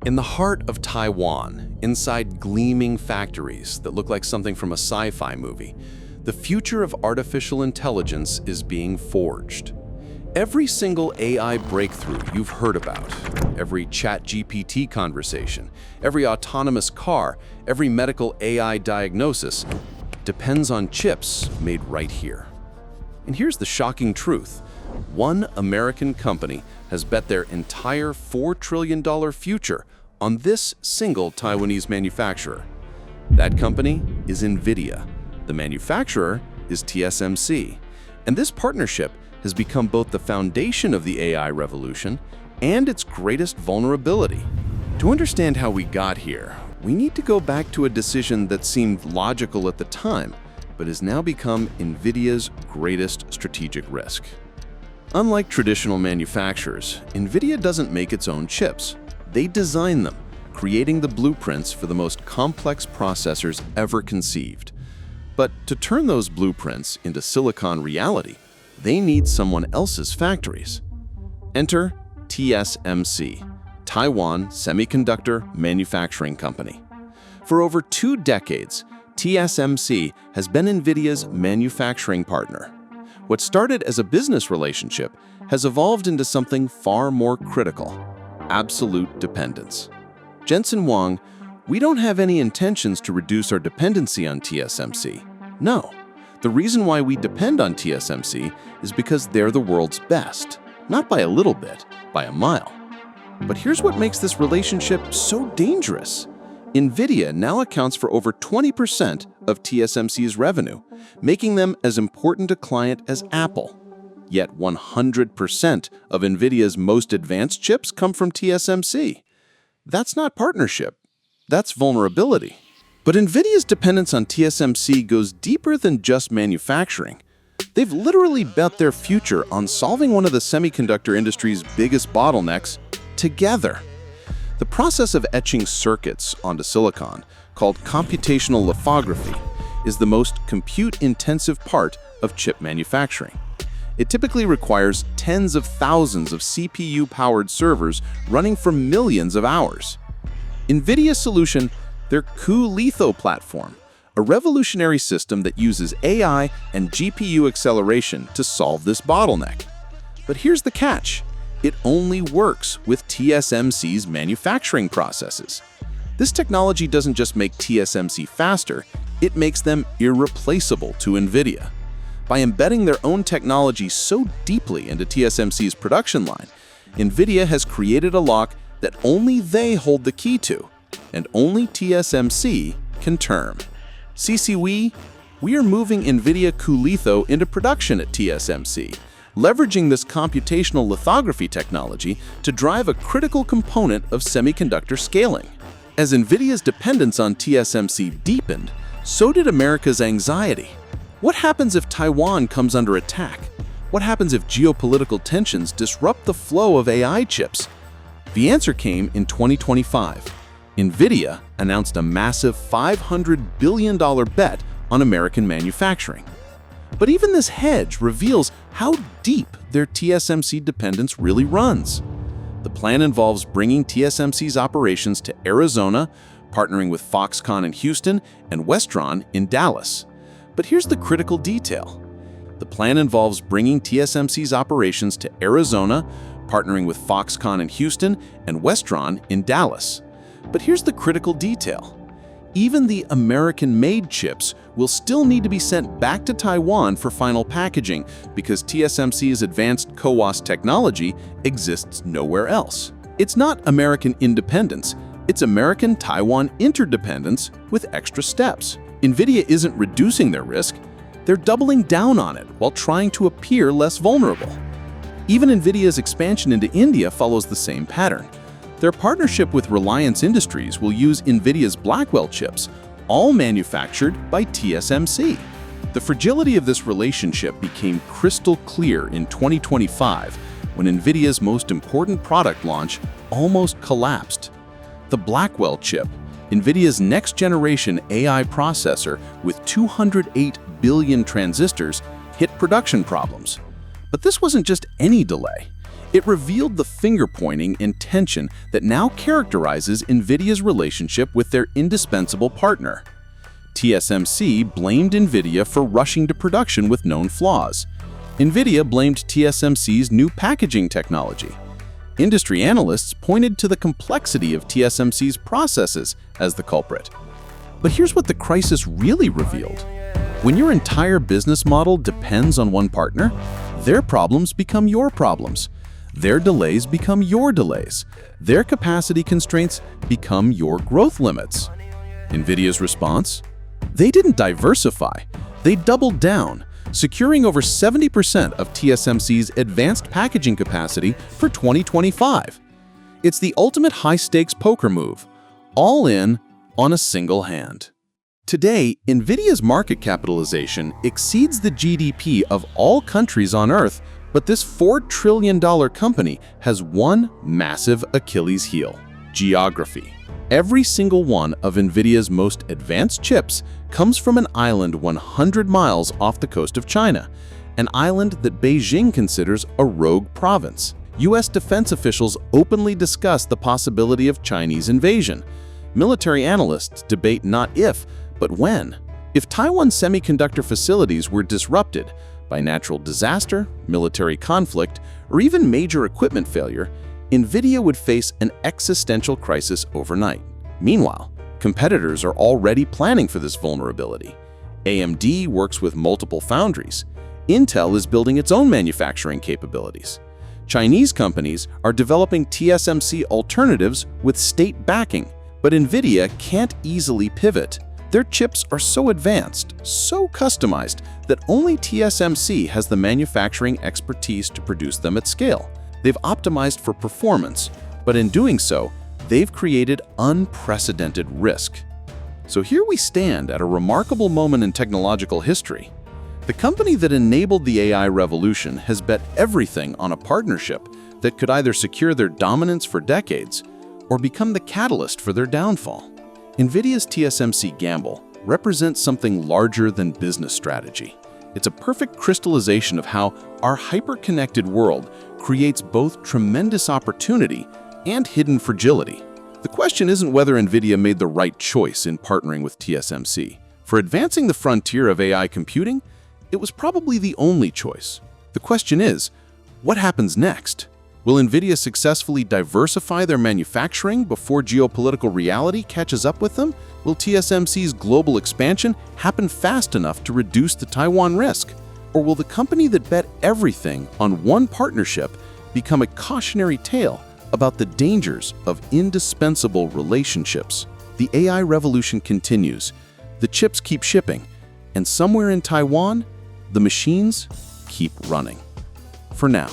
In the heart of Taiwan, inside gleaming factories that look like something from a sci-fi movie, the future of artificial intelligence is being forged. Every single AI breakthrough you've heard about, every ChatGPT conversation, every autonomous car, every medical AI diagnosis, depends on chips made right here. And here's the shocking truth. One American company has bet their entire $4 trillion future on this single Taiwanese manufacturer. That company is NVIDIA. The manufacturer is TSMC. And this partnership has become both the foundation of the AI revolution and its greatest vulnerability. To understand how we got here, we need to go back to a decision that seemed logical at the time, but has now become NVIDIA's greatest strategic risk. Unlike traditional manufacturers, NVIDIA doesn't make its own chips. They design them, creating the blueprints for the most complex processors ever conceived. But to turn those blueprints into silicon reality, they need someone else's factories. Enter TSMC, Taiwan Semiconductor Manufacturing Company. For over 2 decades, TSMC has been NVIDIA's manufacturing partner. What started as a business relationship has evolved into something far more critical: absolute dependence. Jensen Huang, we don't have any intentions to reduce our dependency on TSMC. No. The reason why we depend on TSMC is because they're the world's best. Not by a little bit, by a mile. But here's what makes this relationship so dangerous. NVIDIA now accounts for over 20% of TSMC's revenue, making them as important a client as Apple. Yet 100% of NVIDIA's most advanced chips come from TSMC. That's not partnership. That's vulnerability. But NVIDIA's dependence on TSMC goes deeper than just manufacturing. They've literally bet their future on solving one of the semiconductor industry's biggest bottlenecks together. The process of etching circuits onto silicon, called computational lithography, is the most compute-intensive part of chip manufacturing. It typically requires tens of thousands of CPU-powered servers running for millions of hours. NVIDIA's solution, their cuLitho platform, a revolutionary system that uses AI and GPU acceleration to solve this bottleneck. But here's the catch. It only works with TSMC's manufacturing processes. This technology doesn't just make TSMC faster, it makes them irreplaceable to NVIDIA. By embedding their own technology so deeply into TSMC's production line, NVIDIA has created a lock that only they hold the key to, and only TSMC can turn. We are moving NVIDIA cuLitho into production at TSMC, leveraging this computational lithography technology to drive a critical component of semiconductor scaling. As NVIDIA's dependence on TSMC deepened, so did America's anxiety. What happens if Taiwan comes under attack? What happens if geopolitical tensions disrupt the flow of AI chips? The answer came in 2025. NVIDIA announced a massive $500 billion bet on American manufacturing. But even this hedge reveals how deep their TSMC dependence really runs. The plan involves bringing TSMC's operations to Arizona, partnering with Foxconn in Houston and Westron in Dallas. But here's the critical detail. The plan involves bringing TSMC's operations to Arizona, partnering with Foxconn in Houston and Westron in Dallas. But here's the critical detail. Even the American-made chips will still need to be sent back to Taiwan for final packaging because TSMC's advanced CoWoS technology exists nowhere else. It's not American independence, it's American-Taiwan interdependence with extra steps. NVIDIA isn't reducing their risk, they're doubling down on it while trying to appear less vulnerable. Even NVIDIA's expansion into India follows the same pattern. Their partnership with Reliance Industries will use NVIDIA's Blackwell chips, all manufactured by TSMC. The fragility of this relationship became crystal clear in 2025 when NVIDIA's most important product launch almost collapsed. The Blackwell chip, NVIDIA's next-generation AI processor with 208 billion transistors, hit production problems. But this wasn't just any delay. It revealed the finger-pointing and tension that now characterizes NVIDIA's relationship with their indispensable partner. TSMC blamed NVIDIA for rushing to production with known flaws. NVIDIA blamed TSMC's new packaging technology. Industry analysts pointed to the complexity of TSMC's processes as the culprit. But here's what the crisis really revealed. When your entire business model depends on one partner, their problems become your problems. Their delays become your delays. Their capacity constraints become your growth limits. NVIDIA's response? They didn't diversify. They doubled down, securing over 70% of TSMC's advanced packaging capacity for 2025. It's the ultimate high-stakes poker move, all in on a single hand. Today, NVIDIA's market capitalization exceeds the GDP of all countries on Earth, but this $4 trillion company has one massive Achilles heel: geography. Every single one of NVIDIA's most advanced chips comes from an island 100 miles off the coast of China, an island that Beijing considers a rogue province. US defense officials openly discuss the possibility of Chinese invasion. Military analysts debate not if, but when. If Taiwan's semiconductor facilities were disrupted by natural disaster, military conflict, or even major equipment failure, NVIDIA would face an existential crisis overnight. Meanwhile, competitors are already planning for this vulnerability. AMD works with multiple foundries. Intel is building its own manufacturing capabilities. Chinese companies are developing TSMC alternatives with state backing, but NVIDIA can't easily pivot. Their chips are so advanced, so customized, that only TSMC has the manufacturing expertise to produce them at scale. They've optimized for performance, but in doing so, they've created unprecedented risk. So here we stand at a remarkable moment in technological history. The company that enabled the AI revolution has bet everything on a partnership that could either secure their dominance for decades or become the catalyst for their downfall. NVIDIA's TSMC gamble represents something larger than business strategy. It's a perfect crystallization of how our hyper-connected world creates both tremendous opportunity and hidden fragility. The question isn't whether NVIDIA made the right choice in partnering with TSMC. For advancing the frontier of AI computing, it was probably the only choice. The question is, what happens next? Will NVIDIA successfully diversify their manufacturing before geopolitical reality catches up with them? Will TSMC's global expansion happen fast enough to reduce the Taiwan risk? Or will the company that bet everything on one partnership become a cautionary tale about the dangers of indispensable relationships? The AI revolution continues. The chips keep shipping, and somewhere in Taiwan, the machines keep running. For now,